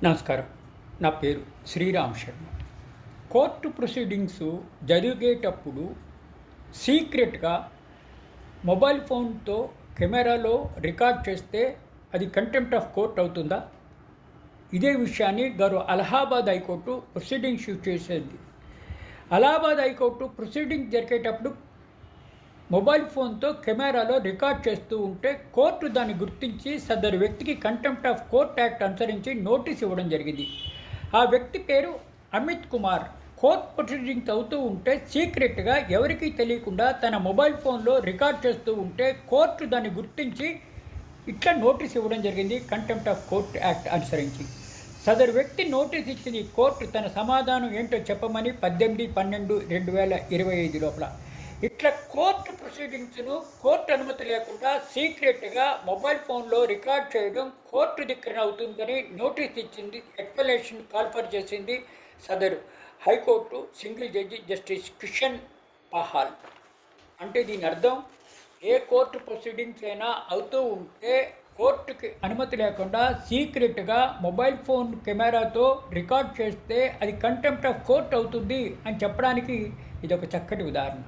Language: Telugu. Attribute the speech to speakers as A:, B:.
A: నమస్కారం. నా పేరు శ్రీరామ్ శర్మ. కోర్టు ప్రొసీడింగ్స్ జరిగేటప్పుడు సీక్రెట్‌గా మొబైల్ ఫోన్‌తో కెమెరాలో రికార్డ్ చేస్తే అది కంటెంప్ట్ ఆఫ్ కోర్ట్ అవుతుందా? ఇదే విషయాన్ని అలహాబాద్ హైకోర్టు ప్రొసీడింగ్స్ చేసేది. అలహాబాద్ హైకోర్టు ప్రొసీడింగ్స్ జరిగేటప్పుడు మొబైల్ ఫోన్తో కెమెరాలో రికార్డ్ చేస్తూ ఉంటే కోర్టు దాన్ని గుర్తించి సదరు వ్యక్తికి కంటెంప్ట్ ఆఫ్ కోర్ట్ యాక్ట్ అనుసరించి నోటీస్ ఇవ్వడం జరిగింది. ఆ వ్యక్తి పేరు అమిత్ కుమార్. కోర్ట్ ప్రొసీడింగ్స్ అవుతూ ఉంటే సీక్రెట్గా ఎవరికీ తెలియకుండా తన మొబైల్ ఫోన్లో రికార్డ్ చేస్తూ ఉంటే కోర్టు దాన్ని గుర్తించి ఇట్లా నోటీస్ ఇవ్వడం జరిగింది కంటెంప్ట్ ఆఫ్ కోర్ట్ యాక్ట్ అనుసరించి. సదరు వ్యక్తి నోటీస్ ఇచ్చింది కోర్టు తన సమాధానం ఏంటో చెప్పమని 18/12/2025 లోపల. ఇట్లా కోర్టు ప్రొసీడింగ్స్ను కోర్టు అనుమతి లేకుండా సీక్రెట్గా మొబైల్ ఫోన్లో రికార్డ్ చేయడం కోర్టు దగ్గర అవుతుందని నోటీస్ ఇచ్చింది, ఎక్స్ప్లనేషన్ కాల్ఫర్ చేసింది సదరు high court single judge justice Kishan Pahal. అంటే దీని అర్థం ఏ కోర్టు ప్రొసీడింగ్స్ అయినా అవుతూ ఉంటే కోర్టుకి అనుమతి లేకుండా సీక్రెట్గా మొబైల్ ఫోన్ కెమెరాతో రికార్డ్ చేస్తే అది కంటెంప్ట్ ఆఫ్ కోర్ట్ అవుతుంది అని చెప్పడానికి ఇది ఒక చక్కటి ఉదాహరణ.